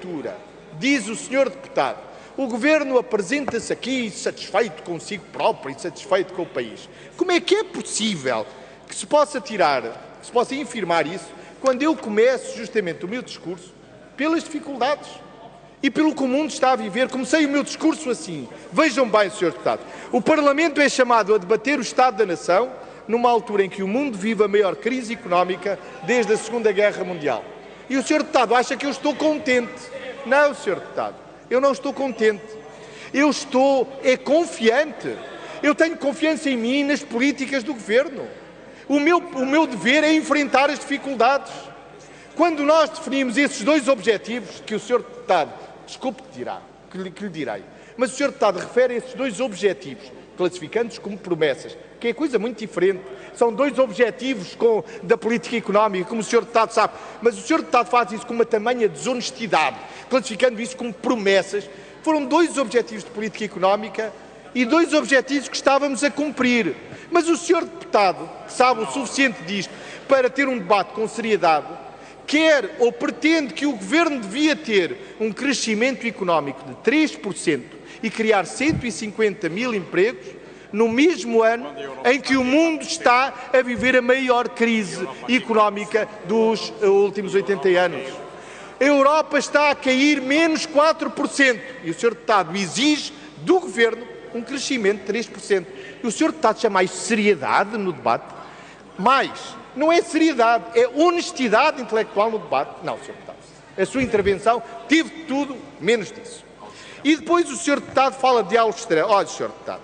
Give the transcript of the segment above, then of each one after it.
leitura. Diz o senhor deputado, o Governo apresenta-se aqui satisfeito consigo próprio e satisfeito com o país. Como é que é possível que se possa afirmar isso, quando eu começo justamente o meu discurso pelas dificuldades e pelo que o mundo está a viver? Comecei o meu discurso assim. Vejam bem, Sr. Deputado, o Parlamento é chamado a debater o Estado da Nação numa altura em que o mundo vive a maior crise económica desde a Segunda Guerra Mundial. E o Sr. Deputado acha que eu estou contente. Não, Sr. Deputado, eu não estou contente. Eu estou confiante. Eu tenho confiança em mim e nas políticas do Governo. O meu dever é enfrentar as dificuldades. Quando nós definimos esses dois objetivos, que o Sr. Deputado, desculpe que lhe direi, mas o Sr. Deputado refere a esses dois objetivos, classificando-os como promessas, que é coisa muito diferente. São dois objetivos da política económica, como o Sr. Deputado sabe, mas o Sr. Deputado faz isso com uma tamanha desonestidade, classificando isso como promessas. Foram dois objetivos de política económica e dois objetivos que estávamos a cumprir. Mas o Sr. Deputado, que sabe o suficiente disto para ter um debate com seriedade, quer ou pretende que o Governo devia ter um crescimento económico de 3% e criar 150 mil empregos no mesmo ano em que o mundo está a viver a maior crise económica dos últimos 80 anos. A Europa está a cair menos 4% e o Sr. Deputado exige do Governo um crescimento de 3%. E o Sr. Deputado chama isso seriedade no debate? Mas não é seriedade, é honestidade intelectual no debate? Não, Sr. Deputado. A sua intervenção teve tudo menos disso. E depois o Sr. Deputado fala de Aljustrel. Olha, Sr. Deputado,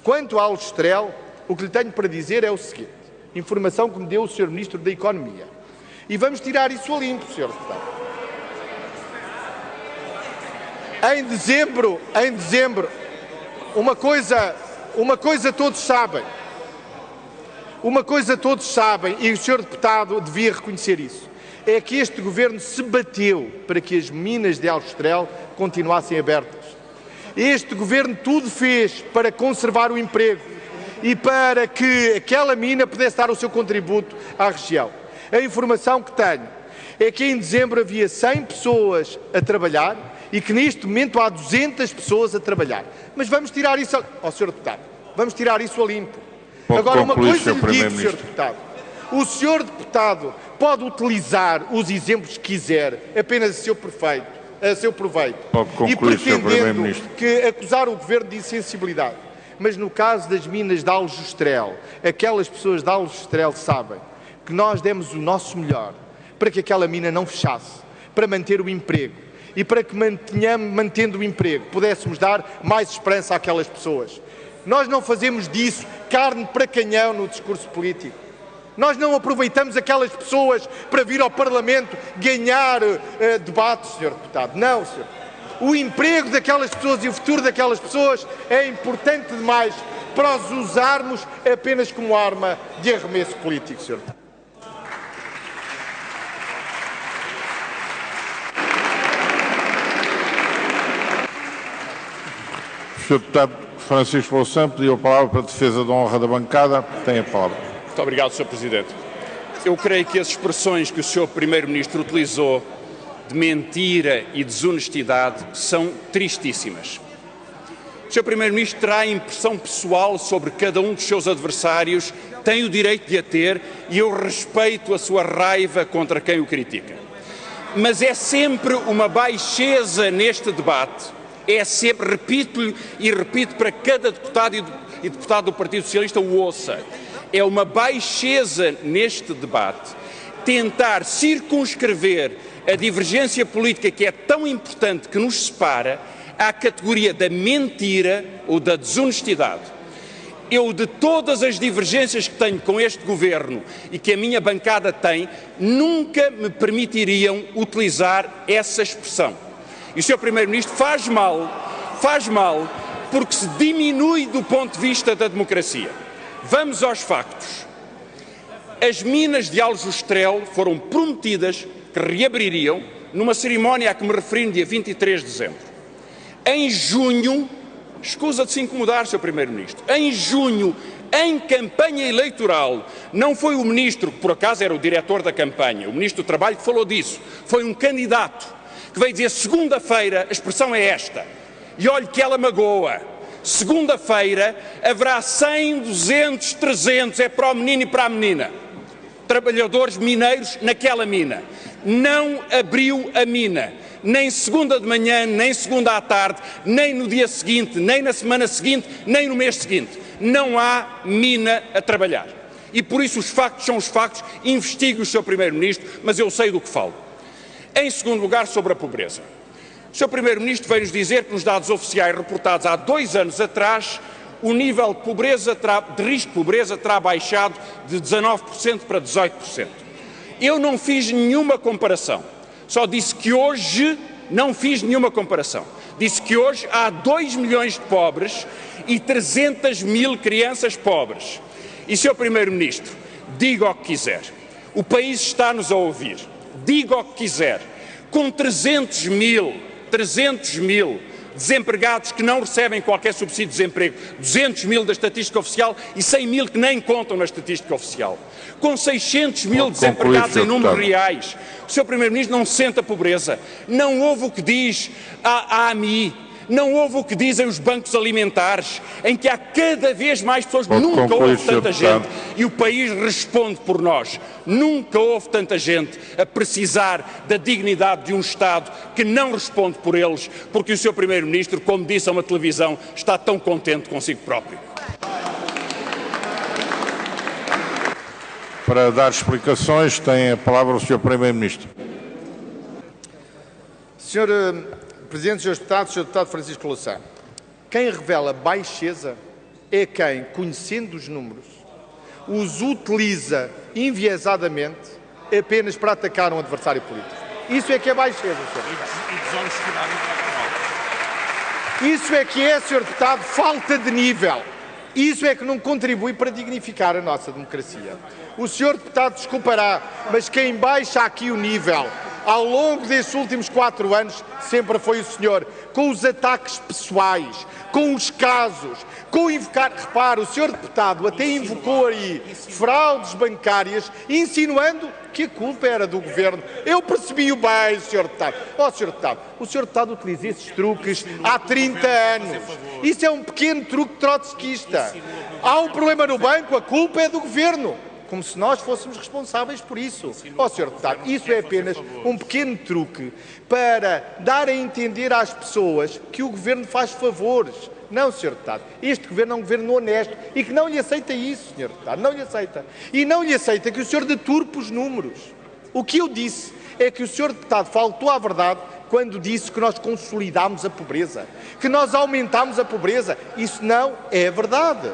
quanto a Aljustrel, o que lhe tenho para dizer é o seguinte, informação que me deu o Sr. Ministro da Economia. E vamos tirar isso a limpo, Sr. Deputado. Em dezembro, uma coisa todos sabem, e o Sr. Deputado devia reconhecer isso, é que este Governo se bateu para que as minas de Aljustrel continuassem abertas. Este Governo tudo fez para conservar o emprego e para que aquela mina pudesse dar o seu contributo à região. A informação que tenho é que em dezembro havia 100 pessoas a trabalhar e que neste momento há 200 pessoas a trabalhar. Mas vamos tirar isso Sr. Deputado, vamos tirar isso a limpo. Agora, uma coisa lhe digo, Sr. Deputado, o Sr. Deputado pode utilizar os exemplos que quiser apenas a seu proveito e pretendendo que acusar o Governo de insensibilidade. Mas no caso das minas de Aljustrel, aquelas pessoas de Aljustrel sabem que nós demos o nosso melhor para que aquela mina não fechasse, para manter o emprego e para que mantendo o emprego pudéssemos dar mais esperança àquelas pessoas. Nós não fazemos disso carne para canhão no discurso político. Nós não aproveitamos aquelas pessoas para vir ao Parlamento ganhar debates, Sr. Deputado. Não, Sr. O emprego daquelas pessoas e o futuro daquelas pessoas é importante demais para os usarmos apenas como arma de arremesso político, Sr. Deputado. Sr. Deputado Francisco Louçã pediu a palavra para a defesa da honra da bancada. Tem a palavra. Muito obrigado, Sr. Presidente. Eu creio que as expressões que o Sr. Primeiro-Ministro utilizou de mentira e desonestidade são tristíssimas. O Sr. Primeiro-Ministro terá a impressão pessoal sobre cada um dos seus adversários, tem o direito de a ter e eu respeito a sua raiva contra quem o critica. Mas é sempre uma baixeza neste debate, é sempre, repito-lhe e repito para cada deputado e deputado do Partido Socialista o ouça, é uma baixeza neste debate tentar circunscrever a divergência política que é tão importante que nos separa à categoria da mentira ou da desonestidade. Eu, de todas as divergências que tenho com este Governo e que a minha bancada tem, nunca me permitiriam utilizar essa expressão. E o Sr. Primeiro-Ministro faz mal porque se diminui do ponto de vista da democracia. Vamos aos factos. As minas de Aljustrel foram prometidas que reabririam numa cerimónia a que me referi no dia 23 de dezembro. Em junho, escusa de se incomodar, Sr. Primeiro-Ministro, em junho, em campanha eleitoral, não foi o Ministro, que por acaso era o diretor da campanha, o Ministro do Trabalho que falou disso, foi um candidato que veio dizer segunda-feira, a expressão é esta, e olhe que ela magoa, segunda-feira haverá 100, 200, 300, é para o menino e para a menina, trabalhadores mineiros naquela mina. Não abriu a mina, nem segunda de manhã, nem segunda à tarde, nem no dia seguinte, nem na semana seguinte, nem no mês seguinte. Não há mina a trabalhar. E por isso os factos são os factos, investigue o Sr. Primeiro-Ministro, mas eu sei do que falo. Em segundo lugar, sobre a pobreza. O Sr. Primeiro-Ministro veio-nos dizer que nos dados oficiais reportados há 2 anos atrás, o nível de pobreza, de risco de pobreza terá baixado de 19% para 18%. Eu não fiz nenhuma comparação, só disse que hoje não fiz nenhuma comparação. Disse que hoje há 2 milhões de pobres e 300 mil crianças pobres. E, Sr. Primeiro-Ministro, diga o que quiser. O país está-nos a ouvir. Diga o que quiser. Com 300 mil desempregados que não recebem qualquer subsídio de desemprego, 200 mil da estatística oficial e 100 mil que nem contam na estatística oficial, com 600 mil desempregados em números reais, o Sr. Primeiro-Ministro não sente a pobreza, não ouve o que diz a AMI, não ouve o que dizem os bancos alimentares, em que há cada vez mais pessoas, nunca houve tanta gente, e o país responde por nós. Nunca houve tanta gente a precisar da dignidade de um Estado que não responde por eles, porque o Sr. Primeiro-Ministro, como disse a uma televisão, está tão contente consigo próprio. Para dar explicações, tem a palavra o Sr. Primeiro-Ministro. Sr. Presidente, Sr. Deputado Francisco Louçã, quem revela baixeza é quem, conhecendo os números, os utiliza enviesadamente apenas para atacar um adversário político. Isso é que é baixeza, Sr. Deputado. Isso é que é, Sr. Deputado, falta de nível. Isso é que não contribui para dignificar a nossa democracia. O Sr. Deputado desculpará, mas quem baixa aqui o nível ao longo destes últimos 4 anos sempre foi o senhor, com os ataques pessoais, com os casos, com invocar... Repare, o senhor deputado até invocou aí fraudes bancárias, insinuando que a culpa era do governo. Eu percebi-o bem, senhor deputado. O senhor deputado utiliza esses truques há 30 anos. Isso é um pequeno truque trotskista. Há um problema no banco, a culpa é do governo. Como se nós fôssemos responsáveis por isso. Sr. Deputado, isso é apenas um pequeno truque para dar a entender às pessoas que o Governo faz favores. Não, Sr. Deputado, este Governo é um Governo honesto e que não lhe aceita isso, Sr. Deputado, não lhe aceita. E não lhe aceita que o senhor deturpe os números. O que eu disse é que o Sr. Deputado faltou à verdade quando disse que nós consolidámos a pobreza, que nós aumentámos a pobreza. Isso não é verdade.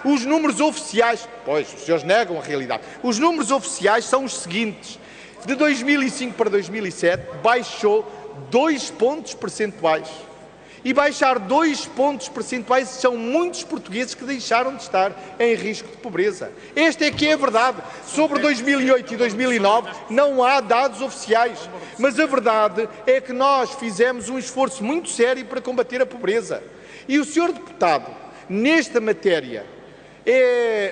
Os números oficiais, pois, os senhores negam a realidade, os números oficiais são os seguintes: de 2005 para 2007 baixou 2 pontos percentuais. E baixar 2 pontos percentuais são muitos portugueses que deixaram de estar em risco de pobreza. Esta é que é a verdade. Sobre 2008 e 2009 não há dados oficiais, mas a verdade é que nós fizemos um esforço muito sério para combater a pobreza. E o senhor deputado, nesta matéria,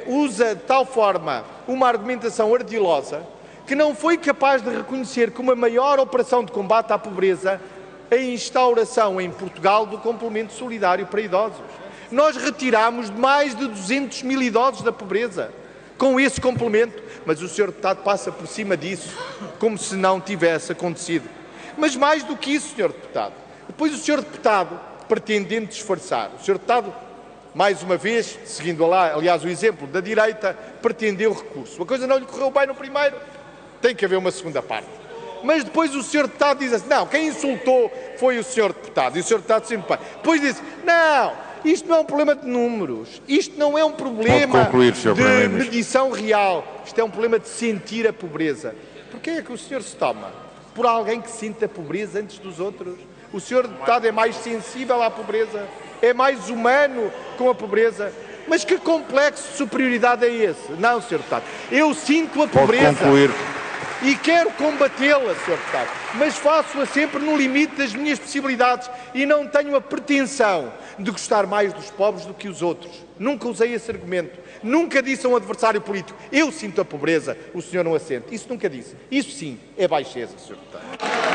usa de tal forma uma argumentação ardilosa que não foi capaz de reconhecer que uma maior operação de combate à pobreza a instauração em Portugal do complemento solidário para idosos. Nós retirámos mais de 200 mil idosos da pobreza com esse complemento, mas o Sr. Deputado passa por cima disso como se não tivesse acontecido. Mas mais do que isso, Sr. Deputado, depois o Sr. Deputado, pretendendo disfarçar, o Sr. Deputado, mais uma vez, seguindo lá, aliás, o exemplo da direita, pretendeu recurso. A coisa não lhe correu bem no primeiro, tem que haver uma segunda parte. Mas depois o Sr. Deputado diz assim, não, quem insultou foi o Sr. Deputado. E o Sr. Deputado sempre bem. Depois disse, não, isto não é um problema de números, isto não é um problema de medição real, isto é um problema de sentir a pobreza. Porquê é que o senhor se toma por alguém que sente a pobreza antes dos outros? O Sr. Deputado é mais sensível à pobreza, é mais humano com a pobreza. Mas que complexo de superioridade é esse? Não, Sr. Deputado, eu sinto a pobreza e quero combatê-la, Sr. Deputado, mas faço-a sempre no limite das minhas possibilidades e não tenho a pretensão de gostar mais dos pobres do que os outros. Nunca usei esse argumento, nunca disse a um adversário político, eu sinto a pobreza, o senhor não a sente. Isso nunca disse. Isso sim é baixeza, Sr. Deputado.